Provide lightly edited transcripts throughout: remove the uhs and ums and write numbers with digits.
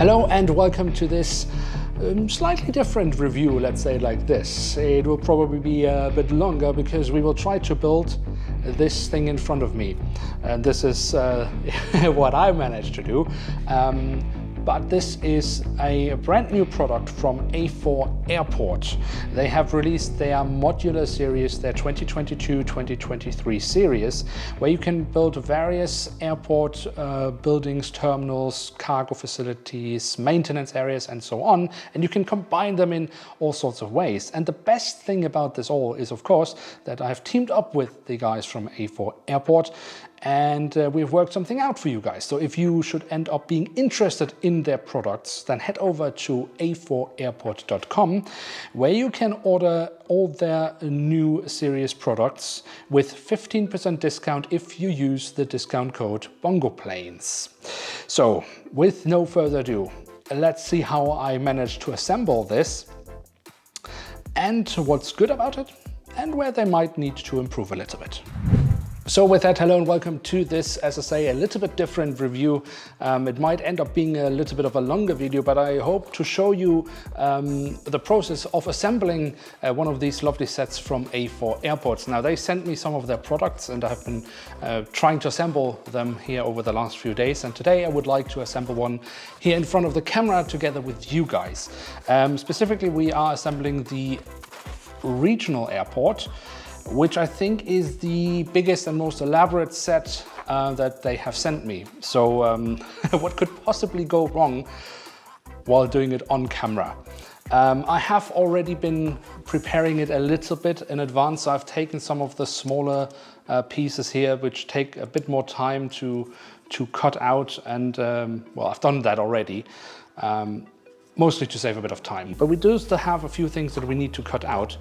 Hello and welcome to this slightly different review, let's say it like this. It will probably be a bit longer because we will try to build this thing in front of me. And this is what I managed to do. But this is a brand new product from A4Airport. They have released their modular series, their 2022-2023 series, where you can build various airport buildings, terminals, cargo facilities, maintenance areas, and so on. And you can combine them in all sorts of ways. And the best thing about this all is, of course, that I've teamed up with the guys from A4Airport, and we've worked something out for you guys. So if you should end up being interested in their products, then head over to A4Airport.com, where you can order all their new series products with 15% discount if you use the discount code BongoPlanes. So with no further ado, let's see how I managed to assemble this and what's good about it and where they might need to improve a little bit. So with that, hello and welcome to this, as I say, a little bit different review. It might end up being a little bit of a longer video, but I hope to show you the process of assembling one of these lovely sets from A4Airports. Now, they sent me some of their products and I've been trying to assemble them here over the last few days. And today I would like to assemble one here in front of the camera together with you guys. Specifically, we are assembling the regional airport, which I think is the biggest and most elaborate set that they have sent me. So what could possibly go wrong while doing it on camera? I have already been preparing it a little bit in advance. So I've taken some of the smaller pieces here, which take a bit more time to cut out. And well, I've done that already. Mostly to save a bit of time. But we do still have a few things that we need to cut out.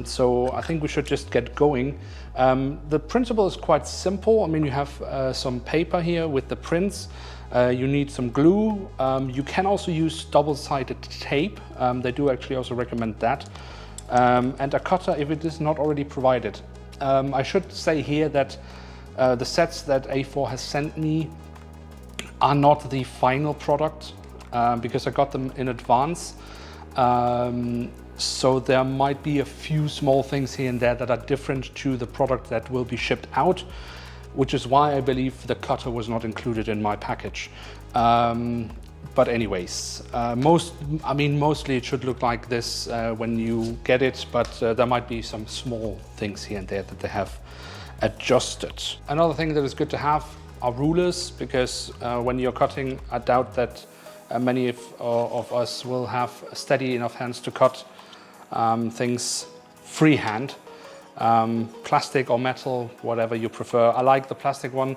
So I think we should just get going. The principle is quite simple. I mean, you have some paper here with the prints. You need some glue. You can also use double-sided tape. They do actually also recommend that. And a cutter if it is not already provided. I should say here that the sets that A4 has sent me are not the final product. Because I got them in advance. So there might be a few small things here and there that are different to the product that will be shipped out, which is why I believe the cutter was not included in my package. But anyways, mostly it should look like this when you get it, but there might be some small things here and there that they have adjusted. Another thing that is good to have are rulers, because when you're cutting, I doubt that many of us will have steady enough hands to cut things freehand. Plastic or metal, whatever you prefer. I like the plastic one.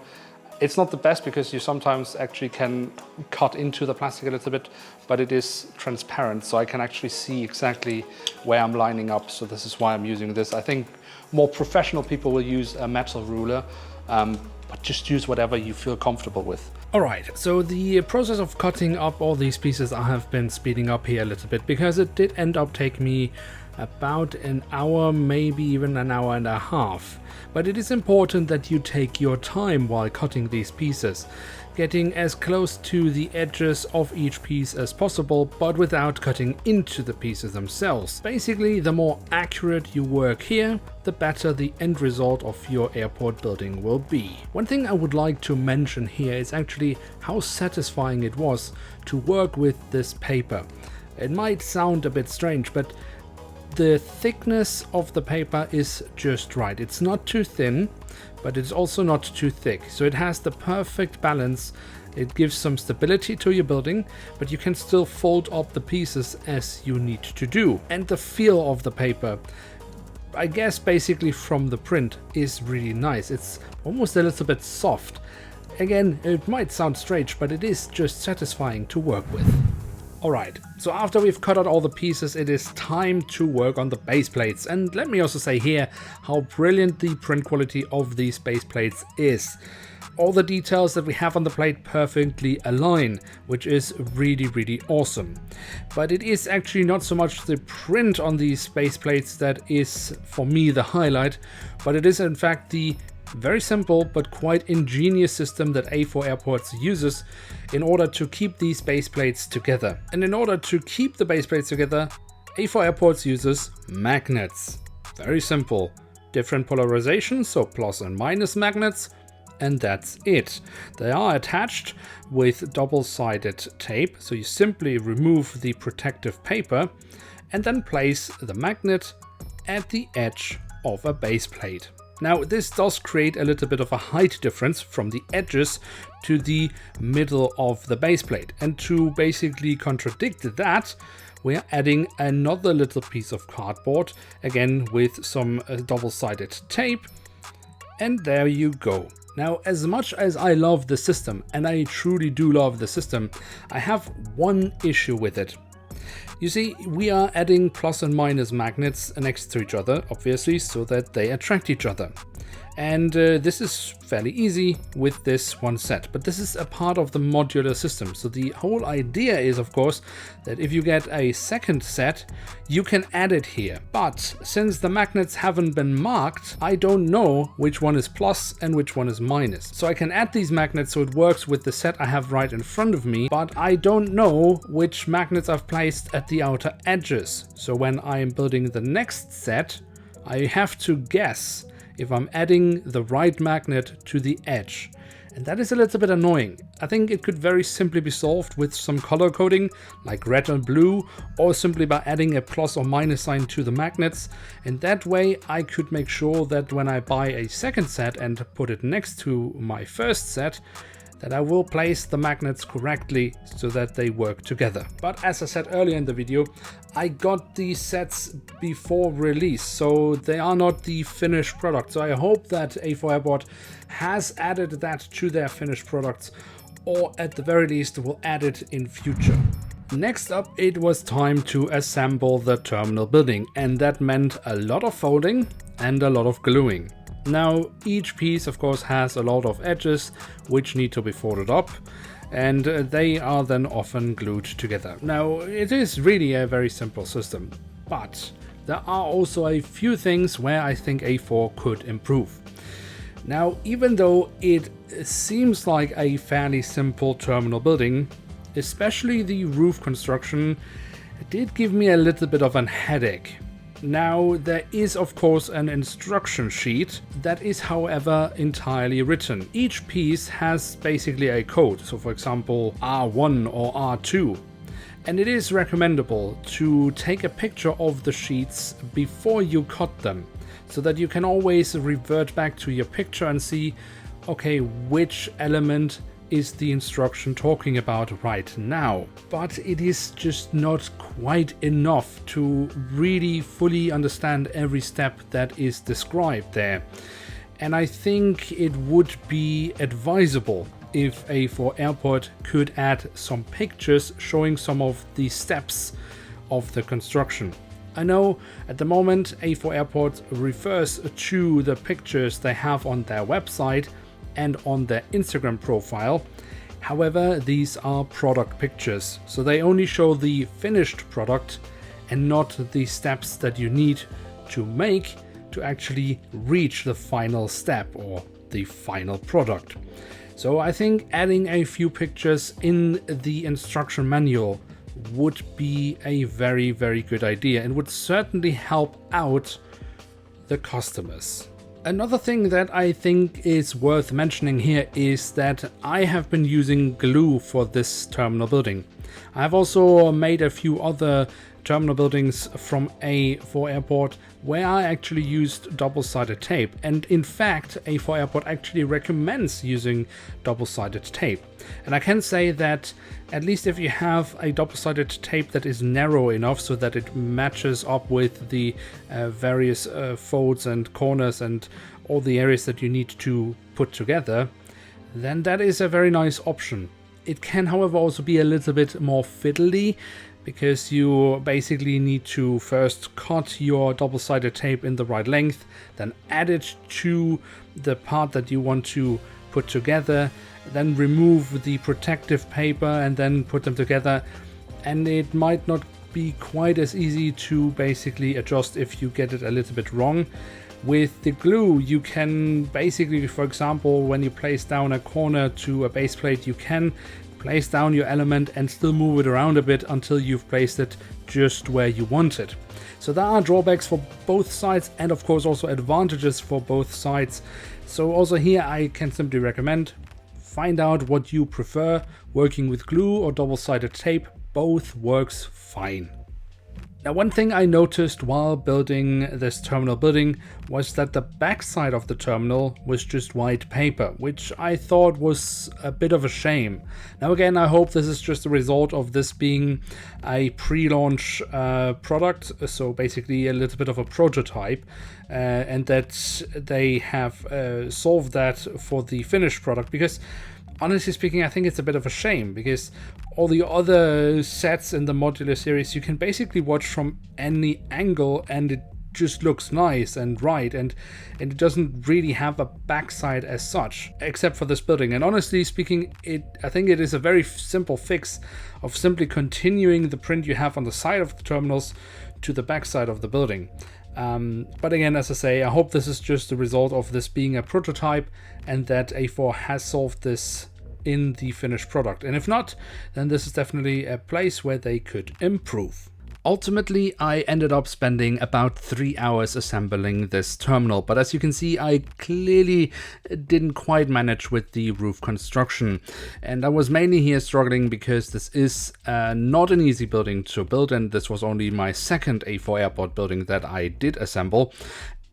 It's not the best because you sometimes actually can cut into the plastic a little bit, but it is transparent, so I can actually see exactly where I'm lining up. So this is why I'm using this. I think more professional people will use a metal ruler, but just use whatever you feel comfortable with. Alright, so the process of cutting up all these pieces I have been speeding up here a little bit because it did end up taking me about an hour, maybe even an hour and a half. But it is important that you take your time while cutting these pieces, getting as close to the edges of each piece as possible, but without cutting into the pieces themselves. Basically, the more accurate you work here, the better the end result of your airport building will be. One thing I would like to mention here is actually how satisfying it was to work with this paper. It might sound a bit strange, but the thickness of the paper is just right. It's not too thin, but it's also not too thick. So it has the perfect balance. It gives some stability to your building, but you can still fold up the pieces as you need to do. And the feel of the paper, I guess basically from the print, is really nice. It's almost a little bit soft. Again, it might sound strange, but it is just satisfying to work with. Alright, so after we've cut out all the pieces, it is time to work on the base plates. And let me also say here how brilliant the print quality of these base plates is. All the details that we have on the plate perfectly align, which is really awesome. But it is actually not so much the print on these base plates that is for me the highlight, but it is in fact the Very simple but quite ingenious system that A4Airports uses in order to keep these base plates together. And in order to keep the base plates together, A4Airports uses magnets. Very simple. Different polarizations, so plus and minus magnets, and that's it. They are attached with double-sided tape, so you simply remove the protective paper and then place the magnet at the edge of a base plate. Now this does create a little bit of a height difference from the edges to the middle of the base plate, and to basically contradict that, we are adding another little piece of cardboard, again with some double-sided tape, and there you go. Now, as much as I love the system, and I truly do love the system, I have one issue with it. You see, we are adding plus and minus magnets next to each other, obviously, so that they attract each other. And this is fairly easy with this one set, but this is a part of the modular system. So the whole idea is, of course, that if you get a second set, you can add it here. But since the magnets haven't been marked, I don't know which one is plus and which one is minus. So I can add these magnets so it works with the set I have right in front of me, but I don't know which magnets I've placed at the outer edges. So when I'm building the next set, I have to guess if I'm adding the right magnet to the edge. And that is a little bit annoying. I think it could very simply be solved with some color coding, like red and blue, or simply by adding a plus or minus sign to the magnets. And that way I could make sure that when I buy a second set and put it next to my first set, that I will place the magnets correctly so that they work together. But as I said earlier in the video, I got these sets before release, so they are not the finished product. So I hope that A4Airport has added that to their finished products, or at the very least will add it in future. Next up, it was time to assemble the terminal building, and that meant a lot of folding and a lot of gluing. Now, each piece of course has a lot of edges which need to be folded up, and they are then often glued together. Now, it is really a very simple system, but there are also a few things where I think A4 could improve. Now, even though it seems like a fairly simple terminal building, especially the roof construction, it did give me a little bit of a headache. Now, there is of course an instruction sheet that is however entirely written. Each piece has basically a code, so for example R1 or R2. And it is recommendable to take a picture of the sheets before you cut them, so that you can always revert back to your picture and see, okay, which element is the instruction talking about right now. But it is just not quite enough to really fully understand every step that is described there. And I think it would be advisable if A4Airport could add some pictures showing some of the steps of the construction. I know at the moment A4Airport refers to the pictures they have on their website and on their Instagram profile. However, these are product pictures, so they only show the finished product and not the steps that you need to make to actually reach the final step or the final product. So I think adding a few pictures in the instruction manual would be a very, very good idea and would certainly help out the customers. Another thing that I think is worth mentioning here is that I have been using glue for this terminal building. I've also made a few other terminal buildings from A4Airport where I actually used double-sided tape, and in fact A4Airport actually recommends using double-sided tape. And I can say that at least if you have a double-sided tape that is narrow enough so that it matches up with the various folds and corners and all the areas that you need to put together, then that is a very nice option. It can however also be a little bit more fiddly, because you basically need to first cut your double-sided tape in the right length, then add it to the part that you want to put together, then remove the protective paper and then put them together. And it might not be quite as easy to basically adjust if you get it a little bit wrong. With the glue, you can basically, for example, when you place down a corner to a base plate, you can place down your element and still move it around a bit until you've placed it just where you want it. So there are drawbacks for both sides and of course also advantages for both sides. So also here I can simply recommend, find out what you prefer, working with glue or double-sided tape, both works fine. Now, one thing I noticed while building this terminal building was that the backside of the terminal was just white paper, which I thought was a bit of a shame. Now again, I hope this is just a result of this being a pre-launch product, so basically a little bit of a prototype, and that they have solved that for the finished product, because honestly speaking, I think it's a bit of a shame, because all the other sets in the modular series you can basically watch from any angle and it just looks nice and right, and it doesn't really have a backside as such, except for this building. And honestly speaking, I think it is a very simple fix of simply continuing the print you have on the side of the terminals to the backside of the building. But again, as I say, I hope this is just a result of this being a prototype and that A4 has solved this in the finished product. And if not, then this is definitely a place where they could improve. Ultimately, I ended up spending about 3 hours assembling this terminal, but as you can see, I clearly didn't quite manage with the roof construction. And I was mainly here struggling because this is not an easy building to build, and this was only my second A4Airport building that I did assemble.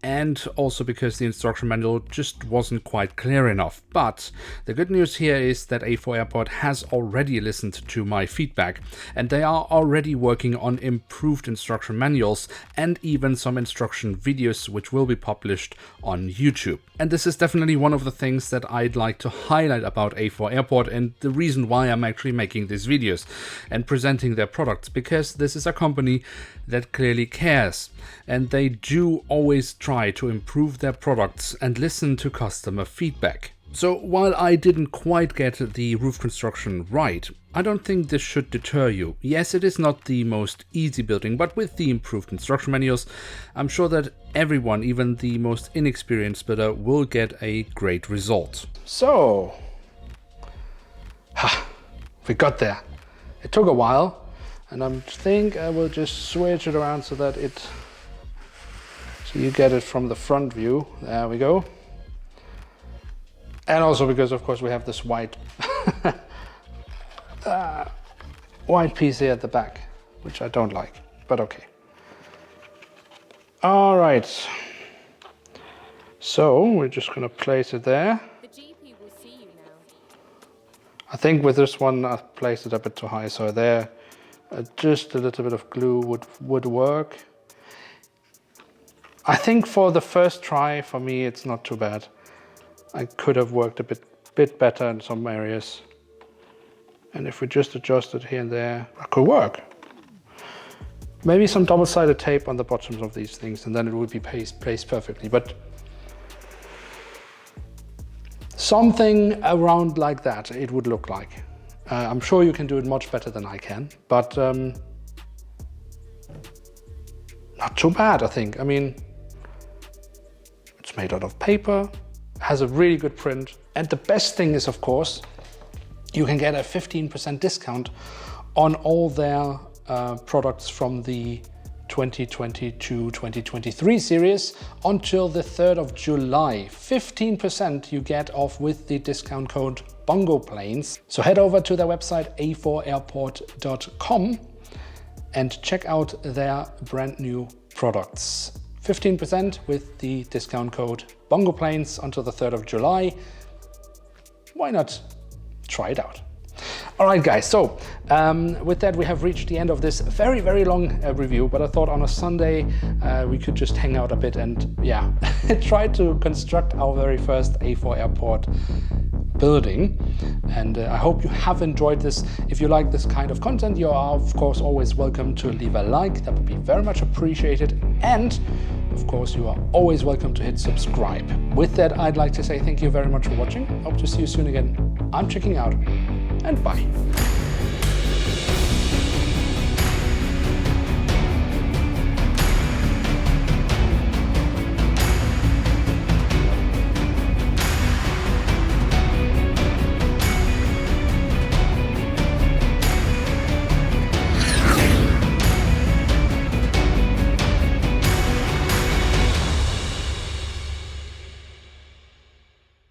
And also because the instruction manual just wasn't quite clear enough. But the good news here is that A4Airport has already listened to my feedback, and they are already working on improved instruction manuals and even some instruction videos which will be published on YouTube. And this is definitely one of the things that I'd like to highlight about A4Airport and the reason why I'm actually making these videos and presenting their products, because this is a company that clearly cares, and they do always try to improve their products and listen to customer feedback. So while I didn't quite get the roof construction right, I don't think this should deter you. Yes, it is not the most easy building, but with the improved instruction manuals, I'm sure that everyone, even the most inexperienced builder, will get a great result. So, we got there. It took a while, and I think I will just switch it around so that so you get it from the front view. There we go. And also because, of course, we have this white white piece here at the back, which I don't like, but okay. All right. So we're just going to place it there. The GP will see you now. I think with this one, I placed it a bit too high, so there, just a little bit of glue would work. I think for the first try, for me, it's not too bad. I could have worked a bit better in some areas. And if we just adjust it here and there, it could work. Maybe some double-sided tape on the bottoms of these things, and then it would be placed perfectly. But something around like that, it would look like. I'm sure you can do it much better than I can, but not too bad, I think. I mean, it's made out of paper, has a really good print, and the best thing is, of course, you can get a 15% discount on all their products from the 2022-2023 series until the 3rd of July. 15% you get off with the discount code BongoPlanes. So head over to their website A4Airport.com and check out their brand new products. 15% with the discount code BongoPlanes until the 3rd of July. Why not try it out? All right, guys, so with that, we have reached the end of this very, very long review, but I thought on a Sunday we could just hang out a bit and, yeah, try to construct our very first A4Airport building. And I hope you have enjoyed this. If you like this kind of content, you are, of course, always welcome to leave a like. That would be very much appreciated. And, of course, you are always welcome to hit subscribe. With that, I'd like to say thank you very much for watching. Hope to see you soon again. I'm checking out, and bye.